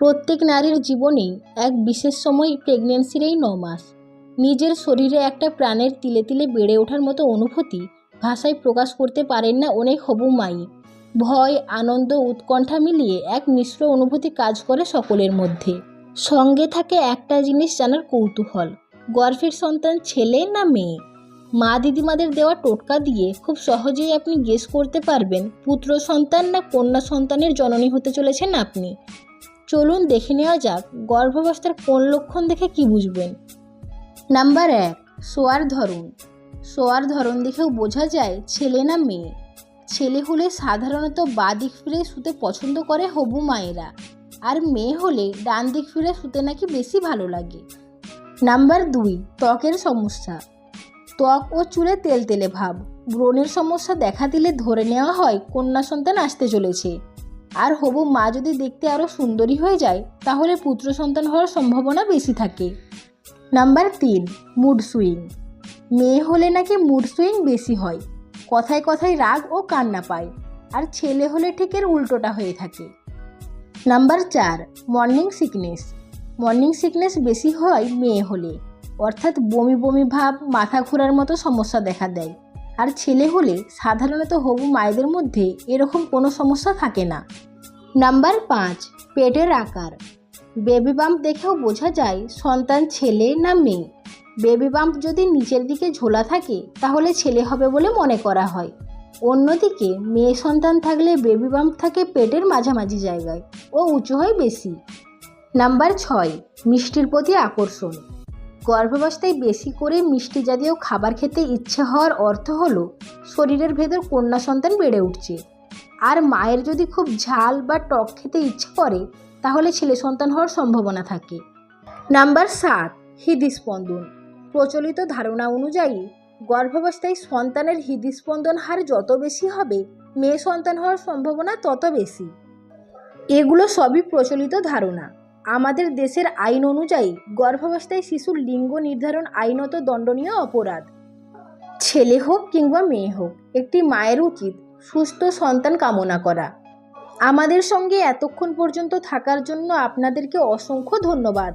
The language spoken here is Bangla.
প্রত্যেক নারীর জীবনেই এক বিশেষ সময় প্রেগনেন্সির এই 9 মাস। নিজের শরীরে একটা প্রাণের তিলে তিলে বেড়ে ওঠার মতো অনুভূতি ভাষায় প্রকাশ করতে পারেন না অনেক হবু মাই। ভয়, আনন্দ, উৎকণ্ঠা মিলিয়ে এক মিশ্র অনুভূতি কাজ করে সকলের মধ্যে। সঙ্গে থাকে একটা জিনিস জানার কৌতূহল, গর্ভের সন্তান ছেলে না মেয়ে। মা দিদিমাদের দেওয়া টোটকা দিয়ে খুব সহজেই আপনি গেস করতে পারবেন পুত্র সন্তান না কন্যা সন্তানের জননী হতে চলেছেন আপনি। চলুন দেখে নেওয়া যাক গর্ভাবস্থার কোন লক্ষণ দেখে কি বুঝবেন। নাম্বার 1, শোয়ার ধরন। শোয়ার ধরন দেখেও বোঝা যায় ছেলে না মেয়ে। ছেলে হলে সাধারণত বাঁ দিক ফিরে শুতে পছন্দ করে হবু মায়েরা, আর মেয়ে হলে ডান দিক ফিরে শুতে নাকি বেশি ভালো লাগে। নাম্বার 2, ত্বকের সমস্যা। ত্বক ও চুলে তেলতেলে ভাব, ব্রণের সমস্যা দেখা দিলে ধরে নেওয়া হয় কন্যা সন্তান আসতে চলেছে। আর হবু মা যদি দেখতে আরও সুন্দরী হয়ে যায় তাহলে পুত্র সন্তান হওয়ার সম্ভাবনা বেশি থাকে। Number 3, mood swing. মেয়ে হলে নাকি মুড সুইং বেশি হয়, কথায় কথায় রাগ ও কান্না পায়, আর ছেলে হলে ঠিক এর উল্টোটা হয়ে থাকে। Number 4, morning sickness. Morning sickness বেশি হয় মেয়ে হলে, অর্থাৎ বমি বমি ভাব, মাথা ঘোরার মতো সমস্যা দেখা দেয়। আর ছেলে হলে সাধারণত হবু মায়েদের মধ্যে এরকম কোনো সমস্যা থাকে না। নাম্বার 5, পেটের আকার। বেবি বাম্প দেখেও বোঝা যায় সন্তান ছেলে না মেয়ে। বেবি বাম্প যদি নিচের দিকে ঝোলা থাকে তাহলে ছেলে হবে বলে মনে করা হয়। অন্যদিকে মেয়ে সন্তান থাকলে বেবি বাম্প থাকে পেটের মাঝামাঝি জায়গায় ও উঁচু হয় বেশি। নাম্বার 6, মিষ্টির প্রতি আকর্ষণ। গর্ভাবস্থায় বেশি করে মিষ্টি জাতীয় খাবার খেতে ইচ্ছে হওয়ার অর্থ হলো শরীরের ভেতর কন্যা সন্তান বেড়ে উঠছে। আর মায়ের যদি খুব ঝাল বা টক খেতে ইচ্ছে করে তাহলে ছেলে সন্তান হওয়ার সম্ভাবনা থাকে। নাম্বার 7, হৃদস্পন্দন। প্রচলিত ধারণা অনুযায়ী গর্ভাবস্থায় সন্তানের হৃদস্পন্দন হার যত বেশি হবে মেয়ে সন্তান হওয়ার সম্ভাবনা তত বেশি। এগুলো সবই প্রচলিত ধারণা। আমাদের দেশের আইন অনুযায়ী গর্ভাবস্থায় শিশুর লিঙ্গ নির্ধারণ আইনত দণ্ডনীয় অপরাধ। ছেলে হোক কিংবা মেয়ে হোক, একটি মায়ের উচিত সুস্থ সন্তান কামনা করা। আমাদের সঙ্গে এতক্ষণ পর্যন্ত থাকার জন্য আপনাদেরকে অসংখ্য ধন্যবাদ।